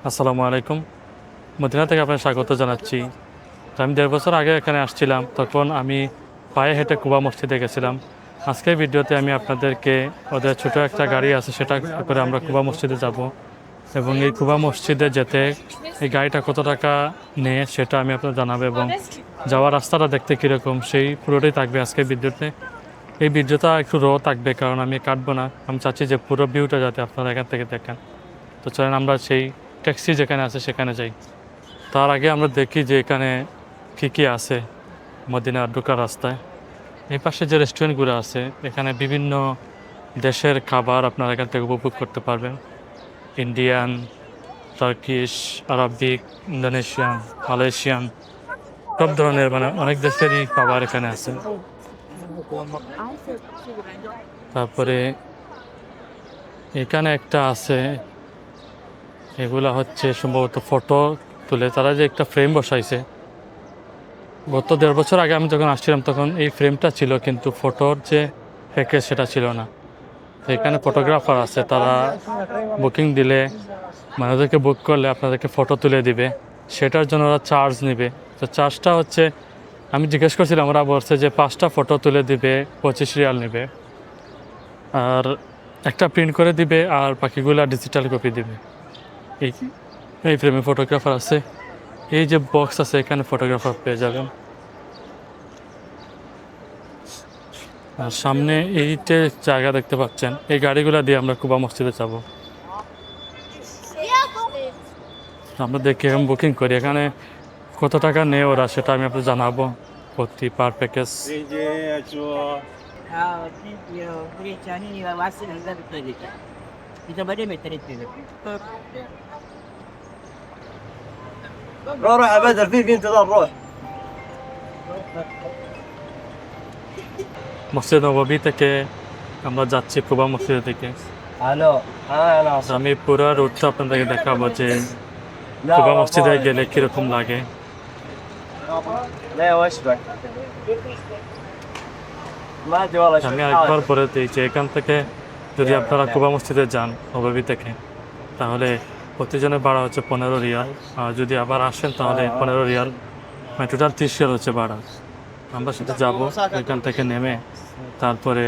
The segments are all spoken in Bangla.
আসসালামু আলাইকুম। মদিনা থেকে আপনাকে স্বাগত জানাচ্ছি। তো আমি 1.5 বছর আগে এখানে আসছিলাম, তখন আমি পায়ে হেঁটে কুবা মসজিদে গেছিলাম। আজকের ভিডিওতে আমি আপনাদেরকে ওদের ছোট একটা গাড়ি আছে, সেটা করে আমরা কুবা মসজিদে যাব, এবং এই কুবা মসজিদে যেতে এই গাড়িটা কত টাকা নেয় সেটা আমি আপনাদের জানাবো, এবং যাওয়ার রাস্তাটা দেখতে কীরকম সেই পুরোটাই থাকবে আজকের ভিডিওতে। এই ভিডিওটা একটু থাকবে, কারণ আমি কাটবো না। আমি চাচ্ছি যে পুরো ভিউটা যাতে আপনারা এখান থেকে দেখেন। তো চলেন আমরা সেই ট্যাক্সি যেখানে আছে সেখানে যাই। তার আগে আমরা দেখি যে এখানে কী কী আছে মদিনার ঢোকার রাস্তায়। এই পাশে যে রেস্টুরেন্টগুলো আছে, এখানে বিভিন্ন দেশের খাবার আপনারা এখান থেকে উপভোগ করতে পারবেন। Indian, Turkish, Arabic, Indonesian, Malaysian, সব ধরনের অনেক দেশেরই খাবার এখানে আছে। তারপরে এখানে একটা আছে, এগুলা হচ্ছে সম্ভবত ফটো তুলে তারা যে একটা ফ্রেম বসাইছে। গত 1.5 বছর আগে আমি যখন আসছিলাম তখন এই ফ্রেমটা ছিল, কিন্তু ফটোর যে প্যাকেজ সেটা ছিল না। তো এখানে ফটোগ্রাফার আছে, তারা বুকিং দিলে, ওদেরকে বুক করলে আপনাদেরকে ফটো তুলে দিবে, সেটার জন্য ওরা চার্জ নেবে। তো চার্জটা হচ্ছে, আমি জিজ্ঞেস করছিলাম, ওরা বলছে যে 5টা ফটো তুলে দিবে 25 রিয়াল নেবে, আর একটা প্রিন্ট করে দিবে, আর বাকিগুলো ডিজিটাল কপি দিবে। এই এই ফ্রেমে ফটোগ্রাফার আছে। এই যে বক্স আছে, এখানে ফটোগ্রাফার পেয়ে যাবেন। আর সামনে এই যে জায়গা দেখতে পাচ্ছেন, এই গাড়িগুলো দিয়ে আমরা কুবা মসজিদে যাব। আমরা দেখি এখন বুকিং করি, এখানে কত টাকা নেয় ওরা সেটা আমি আপনাকে জানাবো প্রতি পার প্যাকেজ। روح يا بدر في انتظار روح. মসজিদ নববী থেকে আমরা যাচ্ছি কুবা মসজিদের দিকে। الو انا তো আমি পুরো রুটটা আপনাদেরকে দেখাবো যে কুবা মসজিদে গেলে কীরকম লাগে। لا وش بك ما ادري والله আমি شو আরেকবার حالك. বলে দিই যে এখান থেকে যদি আপনারা কুবা মসজিদে যান নববী থেকে, তাহলে প্রতিজনের ভাড়া হচ্ছে 15 রিয়াল। আর যদি আবার আসেন তাহলে 15 রিয়াল, টোটাল 30 রিয়াল হচ্ছে ভাড়া। আমরা সেটা যাবো, এখান থেকে নেমে তারপরে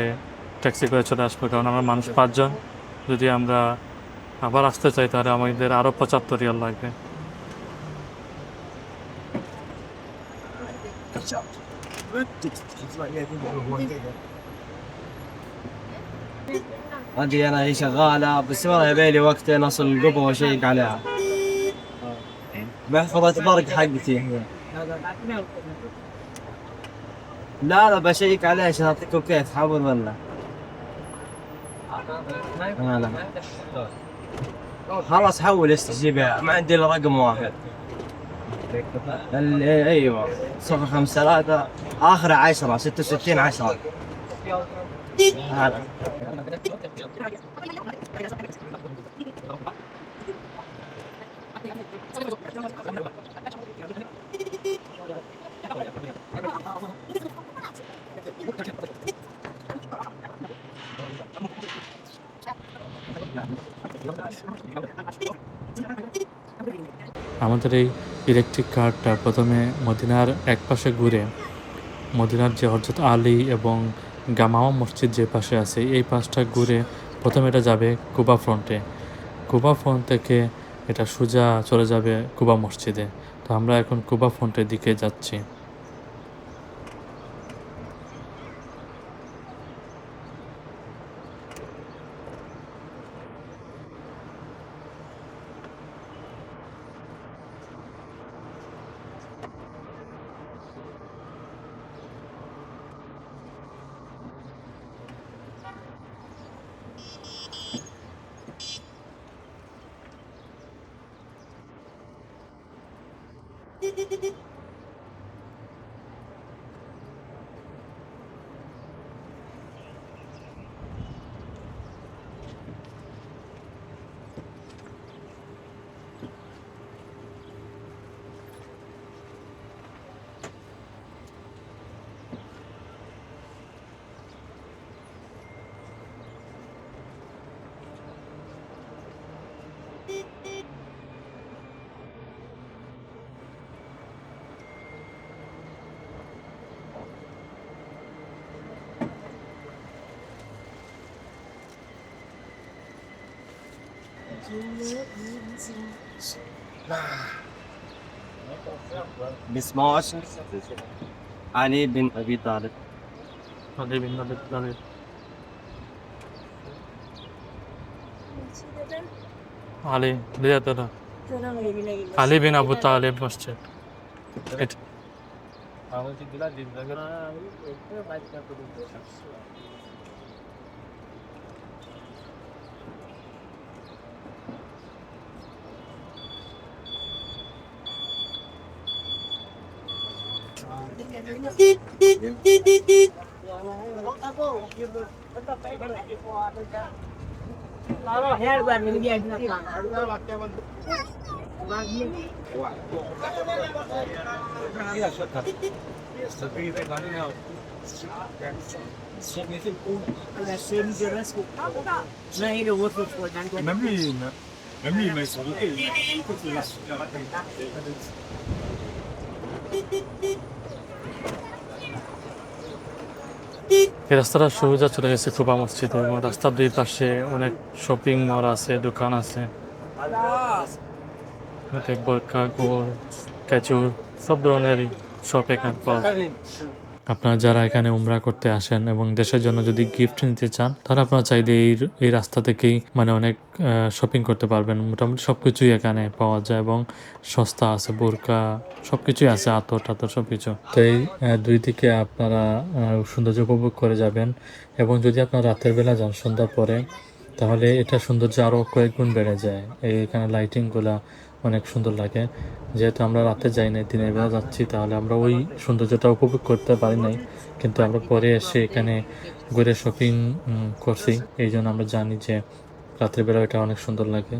ট্যাক্সি করে চলে আসবো, কারণ আমরা মানুষ 5 জন। যদি আমরা আবার আসতে চাই তাহলে আমাদের আরও 75 রিয়াল লাগবে। عندي انا هي شغاله بس والله يبي لي وقتين اصل القبه واشيك عليها. محفظة برق حقتي هي. لا بشيك عليه عشان اعطيك اوكي تحول ولا؟ لا خلاص حول استجيبها ما عندي الا رقم واحد. ايوه 053 اخره 10 66 10. هذا আমাদের এই ইলেকট্রিক কারটা প্রথমে মদিনার এক পাশে ঘুরে, মদিনার যে হযরত আলী এবং গামামা মসজিদ যে পাশে আছে এই পাশটা ঘুরে প্রথমে এটা যাবে কুবা ফ্রন্টে। কুবা ফ্রন্ট থেকে এটা সোজা চলে যাবে কুবা মসজিদে। তো আমরা এখন কুবা ফ্রন্টের দিকে যাচ্ছি। باسمه علي بن ابي طالب. Ali bin Abi Talib. Ali, লিয়া দাদা Ali bin Abu Talib মসজিদ। এটা এই রাস্তাটা সোজা চলে গেছে কুবা মসজিদে এবং রাস্তার দুই পাশে অনেক শপিং মল আছে, দোকান আছে। বোরকা, গোল, খেজুর সব ধরনেরই শপ এখানে পাওয়া যায়। আপনারা যারা এখানে উমরা করতে আসেন এবং দেশের জন্য যদি গিফট নিতে চান, তাহলে আপনারা চাইলে এই রাস্তা থেকেই মানে অনেক শপিং করতে পারবেন। মোটামুটি সবকিছুই এখানে পাওয়া যায় এবং সস্তা আছে, বোরকা সবকিছুই আছে, আতর টাতর সবকিছু। তো এই দুই দিকে আপনারা সৌন্দর্য উপভোগ করে যাবেন এবং যদি আপনারা রাতের বেলা যান সন্ধ্যার পরে, তাহলে এটা সৌন্দর্য আরও কয়েক গুণ বেড়ে যায়। এইখানে লাইটিংগুলা অনেক সুন্দর লাগে। যেহেতু আমরা রাতে যাই নাই, দিনের বেলা যাচ্ছি, তাহলে আমরা ওই সৌন্দর্যটা উপভোগ করতে পারি নাই, কিন্তু আমরা পরে এসে এখানে ঘুরে শপিং করছি। এই জন্য আমরা জানি যে রাতের বেলা এটা অনেক সুন্দর লাগে।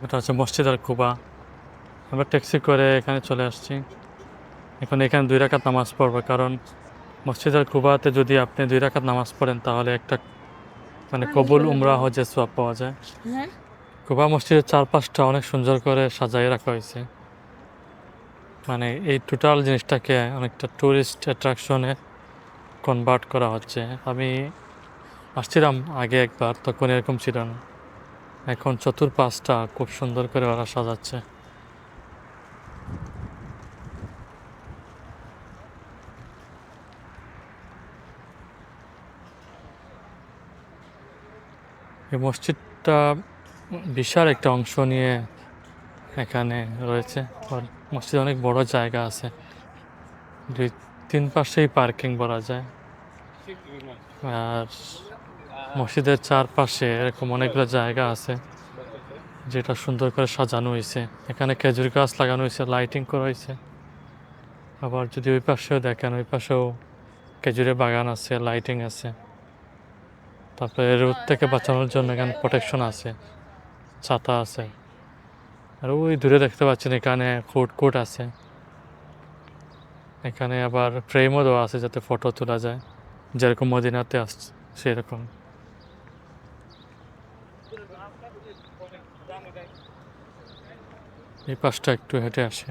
এটা হচ্ছে মসজিদ আল কুবা। আমরা ট্যাক্সি করে এখানে চলে আসছি। এখন এখানে 2 রাকাত নামাজ পড়বো, কারণ মসজিদ আল কুবাতে যদি আপনি 2 রাকাত নামাজ পড়েন তাহলে একটা মানে কবুল উমরা হজের সওয়াব পাওয়া যায়। কুবা মসজিদের চারপাশটা অনেক সুন্দর করে সাজাই রাখা হয়েছে। মানে এই টোটাল জিনিসটাকে অনেকটা ট্যুরিস্ট অ্যাট্রাকশনে কনভার্ট করা হচ্ছে। আমি আসছিলাম আগে একবার, তখন এরকম ছিল না। এখন চতুর্পাশটা খুব সুন্দর করে ওরা সাজাচ্ছে। এই মসজিদটা বিশাল একটা অংশ নিয়ে এখানে রয়েছে। আর মসজিদে অনেক বড় জায়গা আছে, 2-3 পাশেই পার্কিং করা যায়। আর মসজিদের চারপাশে এরকম অনেকগুলো জায়গা আছে যেটা সুন্দর করে সাজানো হয়েছে। এখানে খেজুর গাছ লাগানো হয়েছে, লাইটিং করা হয়েছে। আবার যদি ওই পাশেও দেখেন, ওই পাশেও খেজুরের বাগান আছে, লাইটিং আছে। তারপরে রোদ থেকে বাঁচানোর জন্য এখানে প্রোটেকশন আছে, ছাতা আছে। আর ওই দূরে দেখতে পাচ্ছেন এখানে ফুড কোর্ট আছে। এখানে আবার ফ্রেমও দেওয়া আছে যাতে ফটো তোলা যায়, যেরকম মদিনাতে আসছে সেরকম। এই পাশটা একটু হেঁটে আসে।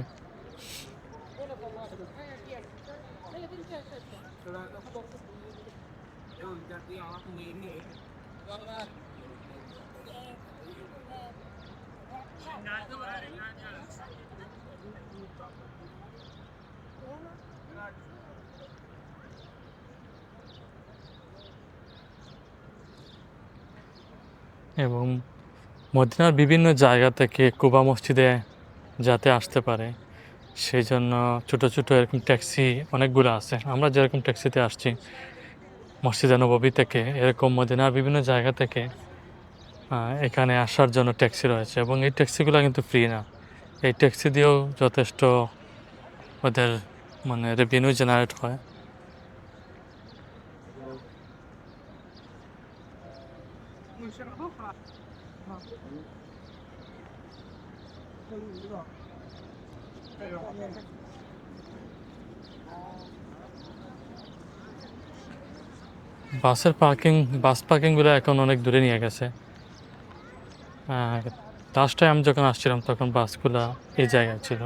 এবং মদিনার বিভিন্ন জায়গা থেকে কুবা মসজিদে যাতে আসতে পারে। সেই জন্য ছোটো ছোটো এরকম ট্যাক্সি অনেকগুলো আছে। আমরা যেরকম ট্যাক্সিতে আসছি মসজিদে নববী থেকে, এরকম মদিনার বিভিন্ন জায়গা থেকে এখানে আসার জন্য ট্যাক্সি রয়েছে, এবং এই ট্যাক্সিগুলো কিন্তু ফ্রি না। এই ট্যাক্সি দিয়েও যথেষ্ট ওদের মানে রেভিনিউ জেনারেট হয়। বাস পার্কিংগুলো এখন অনেক দূরে নিয়ে গেছে। লাস্ট টাইম আমি যখন আসছিলাম তখন বাসগুলা এই জায়গায় ছিল,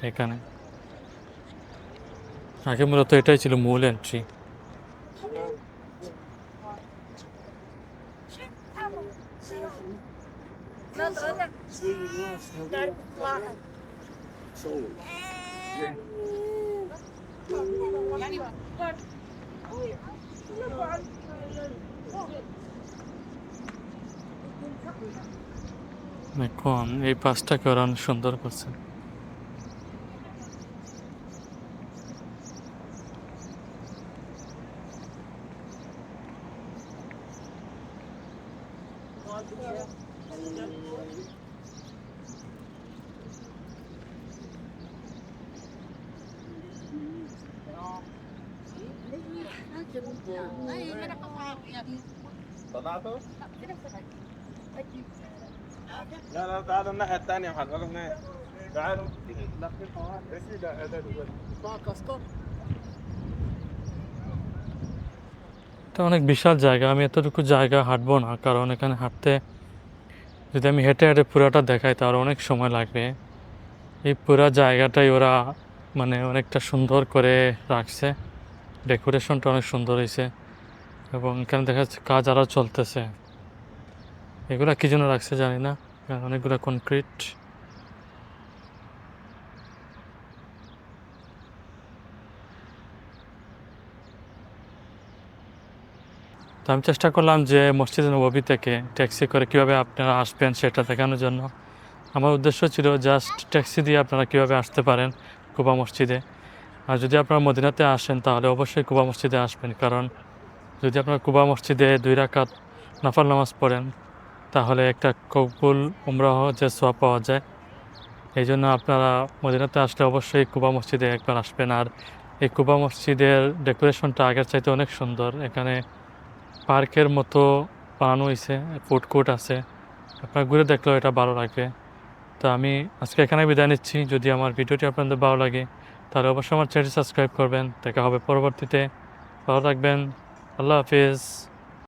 এখানে। আগে মূলত এটাই ছিল মূল এন্ট্রি। এখন এই বাসটাকে ওরা অনেক সুন্দর করছে। طلعته؟ لا لا تعالوا الناحية الثانية محل هناك تعالوا এটা অনেক বিশাল জায়গা, আমি এতটুকু জায়গা হাঁটবো না, কারণ এখানে হাঁটতে যদি আমি হেঁটে হেঁটে পুরাটা দেখাই তাহলে অনেক সময় লাগবে। এই পুরা জায়গাটাই ওরা মানে অনেকটা সুন্দর করে রাখছে, ডেকোরেশনটা অনেক সুন্দর হয়েছে, এবং এখানে দেখা যাচ্ছে কাজ আরও চলতেছে। এগুলা কী জন্য রাখছে জানি না, অনেকগুলো কনক্রিট। তো আমি চেষ্টা করলাম যে মসজিদে নববী থেকে ট্যাক্সি করে কীভাবে আপনারা আসবেন সেটা দেখানোর জন্য। আমার উদ্দেশ্য ছিল জাস্ট ট্যাক্সি দিয়ে আপনারা কীভাবে আসতে পারেন কুবা মসজিদে। আর যদি আপনারা মদিনাতে আসেন তাহলে অবশ্যই কুবা মসজিদে আসবেন, কারণ যদি আপনারা কুবা মসজিদে 2 রাকাত নফল নামাজ পড়েন তাহলে একটা কবুল উমরাহ যে সওয়াব পাওয়া যায়। এই জন্য আপনারা মদিনাতে আসলে অবশ্যই কুবা মসজিদে একবার আসবেন। আর এই কুবা মসজিদের ডেকোরেশনটা আগের চাইতে অনেক সুন্দর। এখানে পার্কের মতো বানানো হয়েছে, ফুড কোর্ট আছে, আপনারা ঘুরে দেখলেও এটা ভালো লাগবে। তো আমি আজকে এখানে বিদায় নিচ্ছি। যদি আমার ভিডিওটি আপনাদের ভালো লাগে তাহলে অবশ্যই আমার চ্যানেলটি সাবস্ক্রাইব করবেন। দেখা হবে পরবর্তীতে। ভালো থাকবেন। আল্লাহ হাফিজ।